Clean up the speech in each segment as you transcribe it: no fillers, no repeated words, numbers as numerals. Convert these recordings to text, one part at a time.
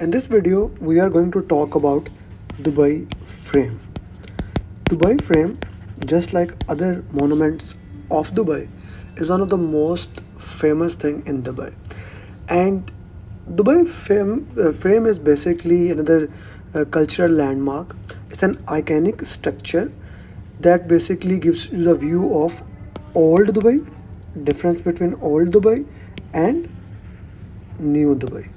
In this video, we are going to talk about Dubai frame. Dubai frame, just like other monuments of Dubai, is one of the most famous thing in Dubai. And frame is basically another cultural landmark. It's an iconic structure that basically gives you the view of old Dubai, difference between old Dubai and new Dubai.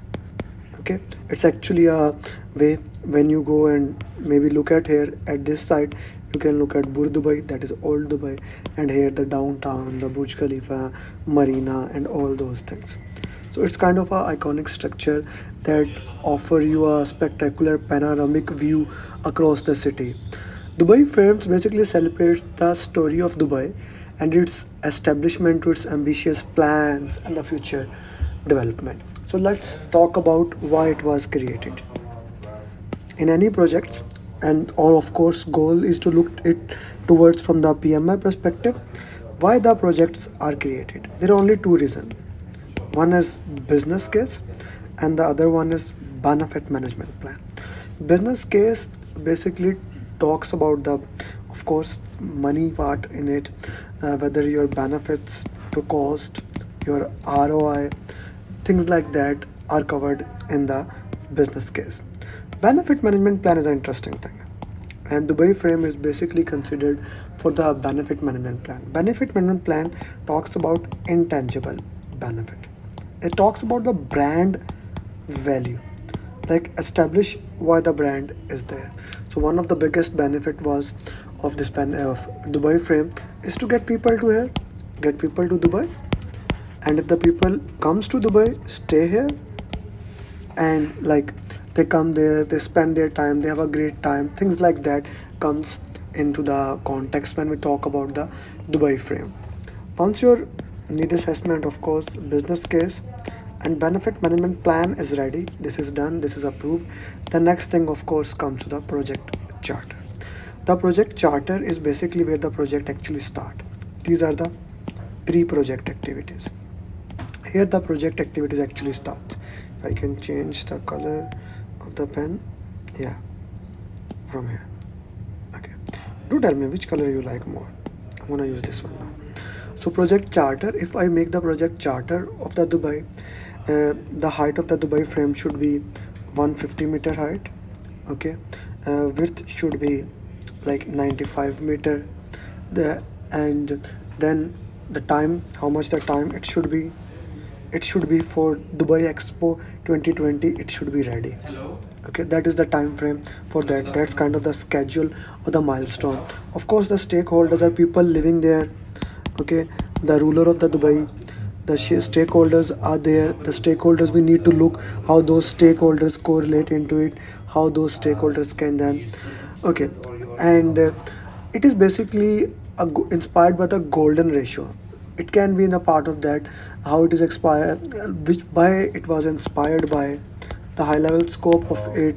Okay, it's actually a way when you go and maybe look at here at this side, you can look at Burj Dubai, that is old Dubai, and here the downtown, the Burj Khalifa, Marina, and all those things. So it's kind of a iconic structure that offer you a spectacular panoramic view across the city. Dubai Frames basically celebrates the story of Dubai and its establishment to its ambitious plans and the future development. So let's talk about why it was created. In any projects, and or of course goal is to look it towards from the PMI perspective, why the projects are created. There are only two reasons. One is business case and the other one is benefit management plan. Business case basically talks about the, of course, money part in it, whether your benefits to cost, your ROI, things like that are covered in the business case. Benefit management plan is an interesting thing, and Dubai frame is basically considered for the benefit management plan. Benefit management plan talks about intangible benefit. It talks about the brand value, like establish why the brand is there. So one of the biggest benefit was of this of Dubai frame is to get people to here, get people to Dubai, and if the people comes to Dubai, stay here, and like they come there, they spend their time, they have a great time, things like that comes into the context when we talk about the Dubai frame. Once your need assessment, of course, business case and benefit management plan is ready, this is done, this is approved, the next thing of course comes to the project charter. The project charter is basically where the project actually start. These are the pre-project activities. Here the project activities actually starts. If I can change the color of the pen, yeah, from here. Okay, do tell me which color you like more. I'm gonna use this one now. So project charter, if I make the project charter of the Dubai, the height of the Dubai frame should be 150-meter height. Okay, width should be like 95-meter. And then the time, how much the time it should be, it should be for Dubai Expo 2020, it should be ready. Okay, that is the time frame for that. That's kind of the schedule or the milestone. Of course, the stakeholders are people living there. Okay, the ruler of the Dubai, the stakeholders are there. The stakeholders, we need to look how those stakeholders correlate into it, how those stakeholders can then, okay, and it is basically inspired by the golden ratio. It can be in a part of that how it is expired, which by it was inspired by the high level scope of it,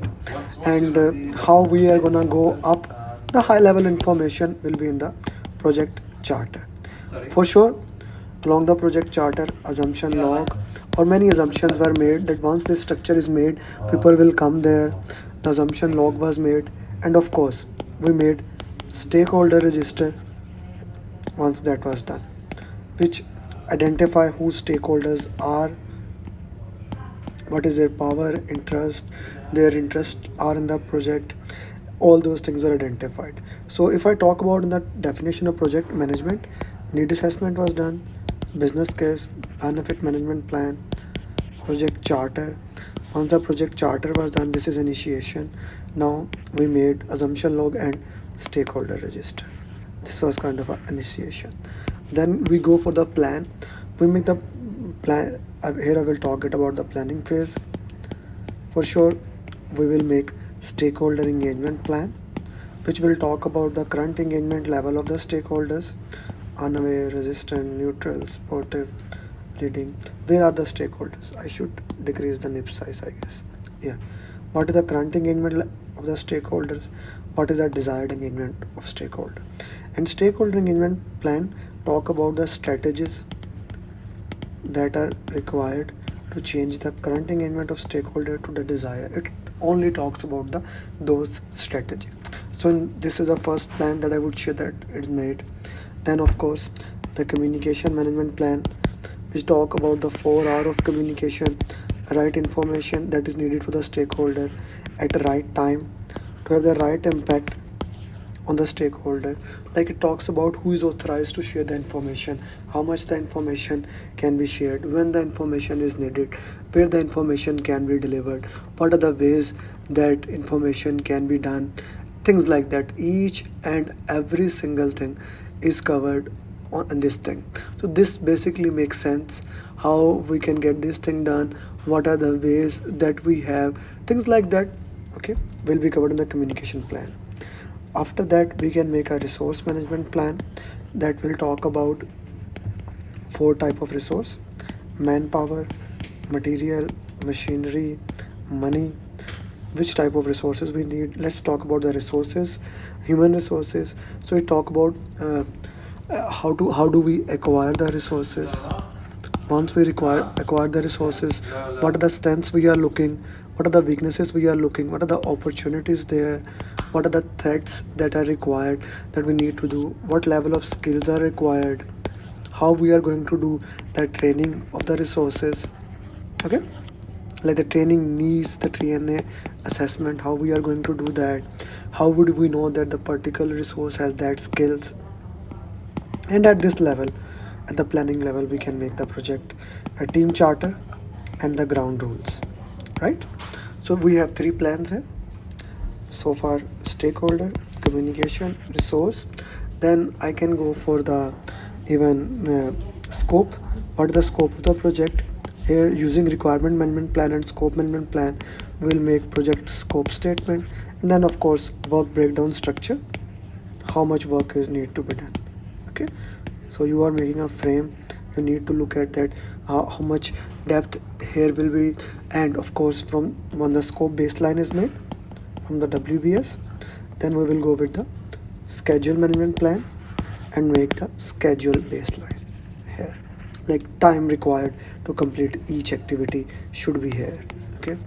and how we are gonna go up. The high level information will be in the project charter for sure. Along the project charter, assumption log or many assumptions were made that once this structure is made, people will come there. The assumption log was made, and of course we made stakeholder register. Once that was done, which identify who stakeholders are, what is their power, interest, their interest are in the project, all those things are identified. So if I talk about the definition of project management, need assessment was done, business case, benefit management plan, project charter. Once the project charter was done, this is initiation. Now we made assumption log and stakeholder register. This was kind of an initiation. Then we go for the plan. We make the plan. Here I will talk it about the planning phase. For sure, we will make stakeholder engagement plan, which will talk about the current engagement level of the stakeholders, unaware, resistant, neutral, supportive, leading. Where are the stakeholders? I should decrease the nib size, I guess. Yeah. What is the current engagement of the stakeholders? What is the desired engagement of stakeholder? And stakeholder engagement plan talk about the strategies that are required to change the current engagement of stakeholder to the desired. It only talks about the those strategies. So this is the first plan that I would share that it's made. Then of course the communication management plan, which talk about the 4 hour of communication, right information that is needed for the stakeholder at the right time to have the right impact on the stakeholder. Like it talks about who is authorized to share the information, how much the information can be shared, when the information is needed, where the information can be delivered, what are the ways that information can be done, things like that. Each and every single thing is covered on this thing. So this basically makes sense how we can get this thing done, what are the ways that we have, things like that. Okay, will be covered in the communication plan. After that we can make a resource management plan that will talk about 4 type of resource: manpower, material, machinery, money. Which type of resources we need? Let's talk about the resources. Human resources, so we talk about how do we acquire the resources. Once we acquire the resources, what are the strengths we are looking, what are the weaknesses we are looking, what are the opportunities there, what are the threats that are required that we need to do, what level of skills are required, how we are going to do the training of the resources. Okay, like the training needs, the TNA assessment, how we are going to do that, how would we know that the particular resource has that skills. And at this level, at the planning level, we can make the project a team charter and the ground rules, right? So we have 3 plans here so far: stakeholder, communication, resource. Then I can go for the even scope. What is the scope of the project? Here, using requirement management plan and scope management plan, we'll make project scope statement, and then of course work breakdown structure, how much work is need to be done. Okay, so you are making a frame, you need to look at that, how much depth here will be. And of course from when the scope baseline is made from the WBS, then we will go with the schedule management plan and make the schedule baseline here, like time required to complete each activity should be here. Okay,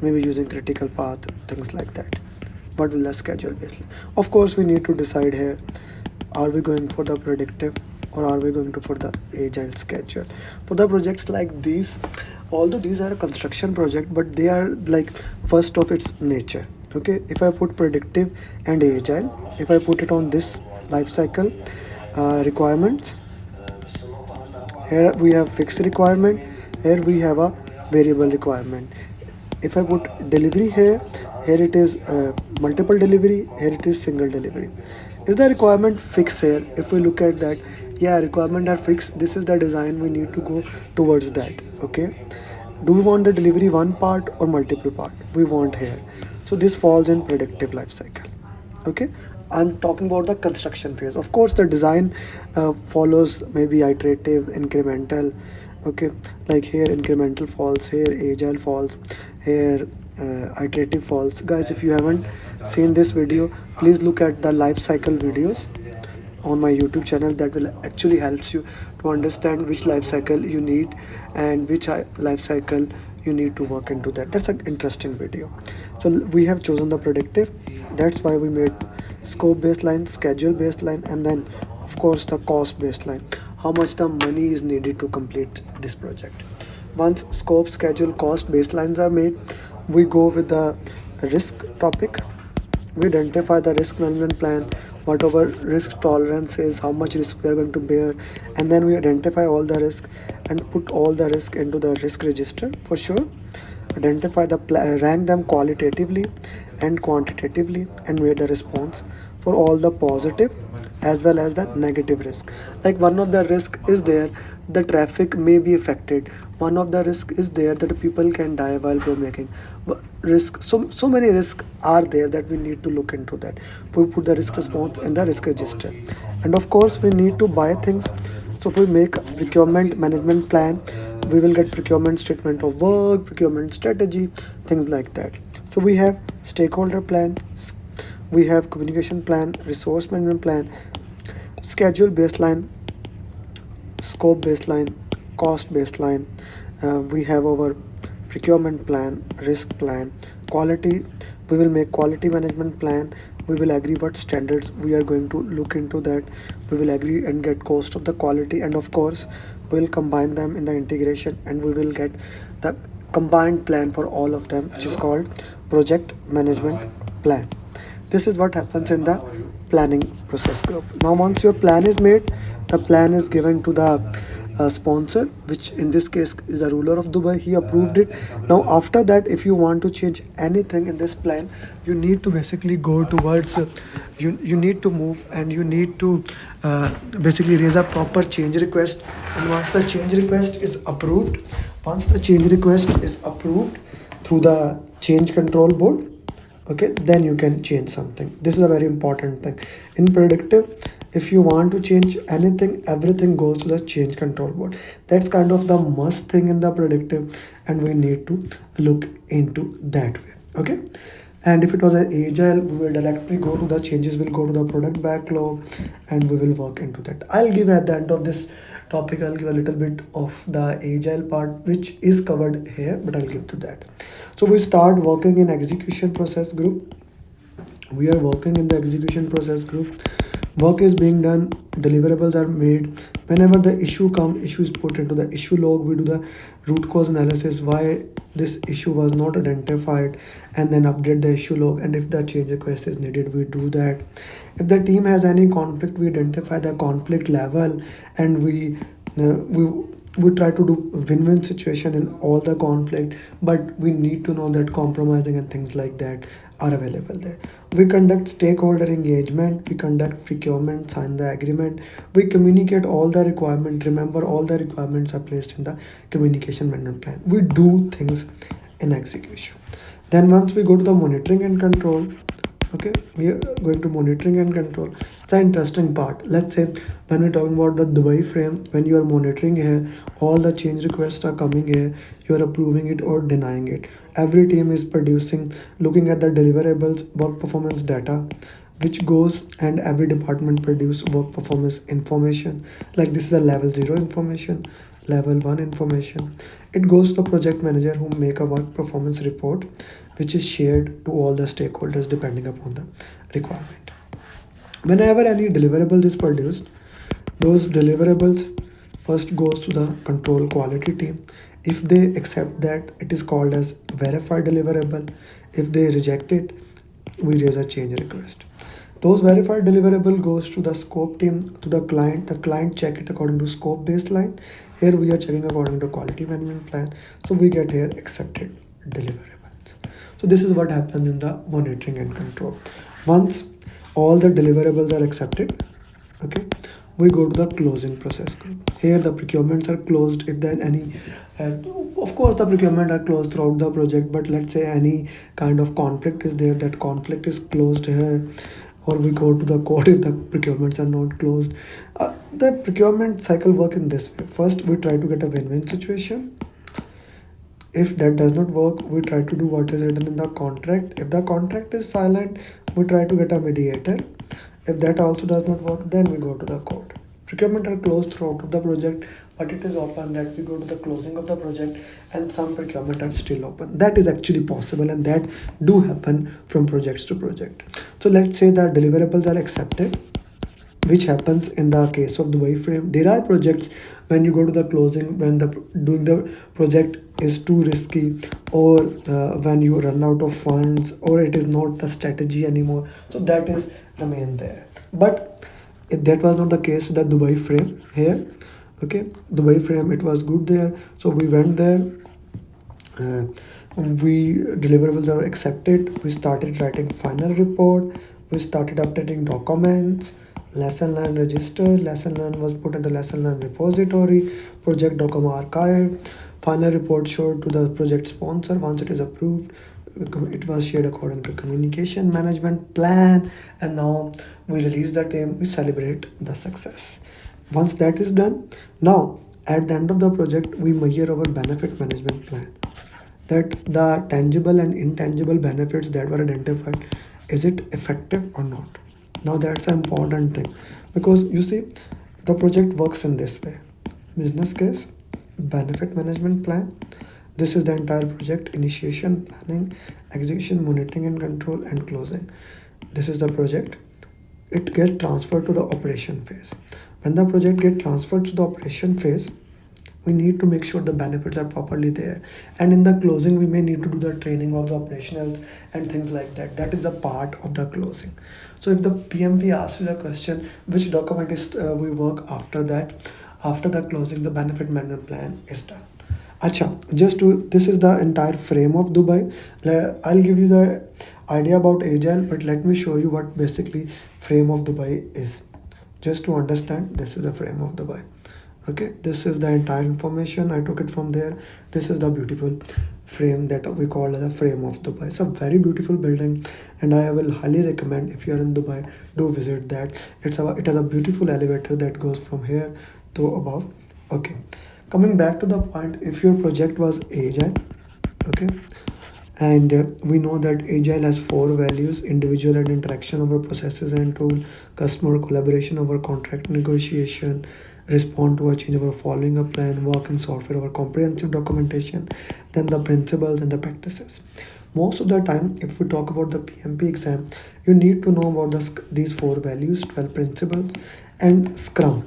maybe using critical path, things like that. What will the schedule baseline? Of course we need to decide here, are we going for the predictive or are we going to for the agile schedule for the projects like these? Although these are a construction project, but they are like first of its nature. Okay, if I put predictive and agile, if I put it on this life cycle requirements, here we have fixed requirement, here we have a variable requirement. If I put delivery here, here it is multiple delivery, here it is single delivery. Is the requirement fixed here? If we look at that, yeah, requirement are fixed, this is the design, we need to go towards that. Okay, do we want the delivery one part or multiple part? We want here. So this falls in predictive life cycle. Okay, I'm talking about the construction phase. Of course the design follows maybe iterative, incremental. Okay, like here incremental falls, here agile falls, here iterative falls. Guys, if you haven't seen this video, please look at the life cycle videos on my YouTube channel. That will actually helps you to understand which life cycle you need and which life cycle you need to work into that. That's an interesting video. So we have chosen the predictive, that's why we made scope baseline, schedule baseline, and then of course the cost baseline, how much the money is needed to complete this project. Once scope, schedule, cost baselines are made, we go with the risk topic. We identify the risk management plan, whatever risk tolerance is, how much risk we are going to bear, and then we identify all the risk and put all the risk into the risk register for sure. Identify the rank them qualitatively and quantitatively, and made the response for all the positive as well as the negative risk. Like one of the risk is there, the traffic may be affected. One of the risk is there that people can die while we're making risk. So many risks are there that we need to look into that. We put the risk response in the risk register, and of course we need to buy things. So if we make a procurement management plan, we will get procurement statement of work, procurement strategy, things like that. So we have stakeholder plan, we have communication plan, resource management plan, schedule baseline, scope baseline, cost baseline, We have our procurement plan, risk plan, quality. We will make quality management plan. We will agree what standards we are going to look into that. We will agree and get cost of the quality, and of course we will combine them in the integration, and we will get the combined plan for all of them, which is called project management plan. This is what happens in the planning process group. Now once your plan is made, the plan is given to the sponsor, which in this case is a ruler of Dubai. He approved it. Now after that, if you want to change anything in this plan, you need to basically go towards you need to move, and you need to basically raise a proper change request. And once the change request is approved, through the change control board, okay, then you can change something. This is a very important thing in predictive. If you want to change anything, everything goes to the change control board. That's kind of the must thing in the predictive, and we need to look into that way. Okay. And if it was an agile, we will directly go to the changes, will go to the product backlog, and we will work into that. I'll give at the end of this topic, I'll give a little bit of the agile part, which is covered here, but I'll give to that. So we start working in execution process group. We are working in the execution process group. Work is being done, deliverables are made. Whenever the issue comes, issue is put into the issue log. We do the root cause analysis, why this issue was not identified, and then update the issue log. And if the change request is needed, we do that. If the team has any conflict, we identify the conflict level, and we try to do win-win situation in all the conflict, but we need to know that compromising and things like that are available there. We conduct stakeholder engagement, we conduct procurement, sign the agreement, we communicate all the requirements. Remember, all the requirements are placed in the communication management plan. We do things in execution. Then once we go to the monitoring and control, okay, we are going to monitoring and control. It's an interesting part. Let's say when we're talking about the Dubai frame, when you are monitoring here, all the change requests are coming here, you are approving it or denying it. Every team is producing, looking at the deliverables, work performance data, which goes, and every department produce work performance information. Like this is a level 0 information, level 1 information. It goes to the project manager, who make a work performance report, which is shared to all the stakeholders depending upon the requirement. Whenever any deliverable is produced, those deliverables first goes to the control quality team. If they accept that, it is called as verified deliverable. If they reject it, we raise a change request. Those verified deliverable goes to the scope team, to the client check it according to scope baseline. Here we are checking according to quality management plan, so we get here accepted deliverables. So this is what happens in the monitoring and control. Once all the deliverables are accepted, okay, we go to the closing process group. Here the procurements are closed. If then any of course the procurement are closed throughout the project, but let's say any kind of conflict is there, that conflict is closed here, or we go to the court if the procurements are not closed. The procurement cycle work in this way. First we try to get a win-win situation. If that does not work, we try to do what is written in the contract. If the contract is silent, we try to get a mediator. If that also does not work, then we go to the court. Procurement are closed throughout the project, but it is open that we go to the closing of the project, and some procurement are still open. That is actually possible, and that do happen from projects to project. So let's say that deliverables are accepted, which happens in the case of Dubai frame. There are projects when you go to the closing, when the doing the project is too risky, or when you run out of funds, or it is not the strategy anymore, so that is remain there. But that was not the case with the Dubai frame here. Okay, Dubai frame, it was good there, so we went there. We deliverables are accepted. We started writing final report. We started updating documents. Lesson learned registered. Lesson learned was put in the lesson learned repository. Project document archived. Final report showed to the project sponsor. Once it is approved, it was shared according to communication management plan, and now we release the team. We celebrate the success. Once that is done, now at the end of the project, we measure our benefit management plan, that the tangible and intangible benefits that were identified, is it effective or not. Now that's an important thing, because you see the project works in this way: business case, benefit management plan. This is the entire project: initiation, planning, execution, monitoring and control, and closing. This is the project. It gets transferred to the operation phase. When the project gets transferred to the operation phase, we need to make sure the benefits are properly there, and in the closing we may need to do the training of the operationals and things like that. That is a part of the closing. So if the PMP asks you the question which document is we work after that, after the closing, the benefit management plan is done. Acha, just to this is the entire frame of Dubai. I'll give you the idea about Agile, but let me show you what basically frame of Dubai is. Just to understand, this is the frame of Dubai. Okay, this is the entire information. I took it from there. This is the beautiful frame that we call the frame of Dubai. It's a very beautiful building, and I will highly recommend, if you are in Dubai, do visit that. It has a beautiful elevator that goes from here to above. Okay, coming back to the point, if your project was Agile, okay, and we know that Agile has four values: individual and interaction over processes and tool, customer collaboration over contract negotiation, respond to a change over following a plan, work in software over comprehensive documentation, then the principles and the practices. Most of the time, if we talk about the PMP exam, you need to know about these four values, 12 principles, and Scrum.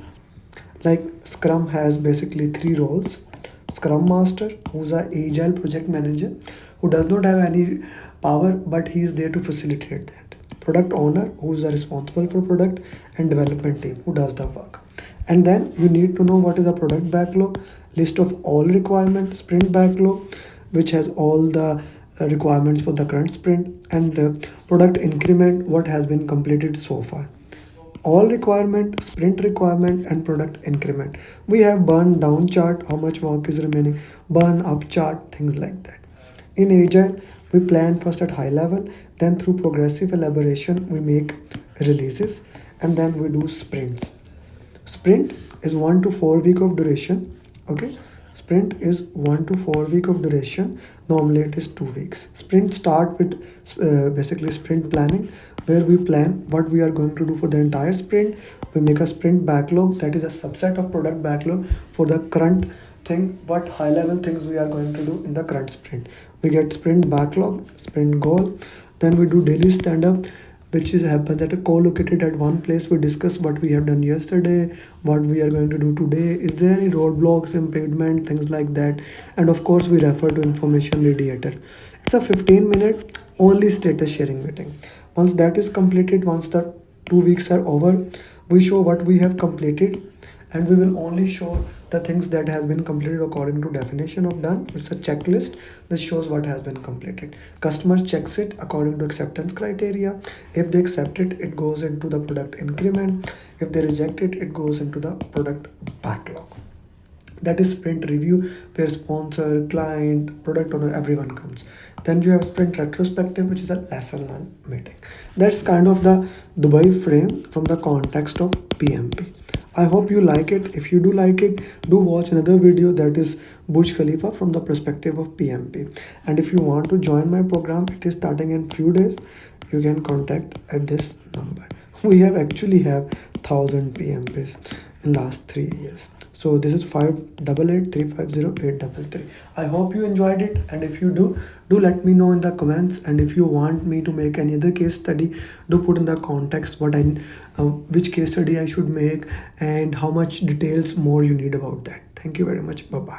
Like Scrum has basically three roles: Scrum Master, who's a Agile project manager, who does not have any power, but he is there to facilitate that. Product owner, who is responsible for product, and development team, who does the work. And then you need to know what is a product backlog, list of all requirements, sprint backlog, which has all the requirements for the current sprint, and product increment, what has been completed so far. All requirement, sprint requirement, and product increment. We have burn down chart, how much work is remaining, burn up chart, things like that. In Agile, we plan first at high level, then through progressive elaboration, we make releases, and then we do sprints. Sprint is 1 to 4 week of duration. Okay, sprint is 1 to 4 week of duration. Normally it is 2 weeks. Sprint start with basically sprint planning, where we plan what we are going to do for the entire sprint. We make a sprint backlog, that is a subset of product backlog for the current thing, what high level things we are going to do in the current sprint. We get sprint backlog, sprint goal, then we do daily stand up, which is happens at a co-located at one place. We discuss what we have done yesterday, what we are going to do today, is there any roadblocks, impediment, things like that. And of course we refer to information radiator. It's a 15-minute only status sharing meeting. Once that is completed, once the 2 weeks are over, we show what we have completed, and we will only show the things that has been completed according to definition of done. It's a checklist that shows what has been completed. Customer checks it according to acceptance criteria. If they accept it, it goes into the product increment. If they reject it, it goes into the product backlog. That is sprint review, where sponsor, client, product owner, everyone comes. Then you have sprint retrospective, which is a lesson learned meeting. That's kind of the Dubai frame from the context of PMP. I hope you like it. If you do like it, do watch another video, that is Burj Khalifa from the perspective of PMP. And if you want to join my program, it is starting in few days. You can contact at this number. We have actually have 1,000 PMPs in last 3 years. So this is 588-350-833. I hope you enjoyed it, and if you do let me know in the comments. And if you want me to make any other case study, do put in the context which case study I should make and how much details more you need about that. Thank you very much. Bye bye.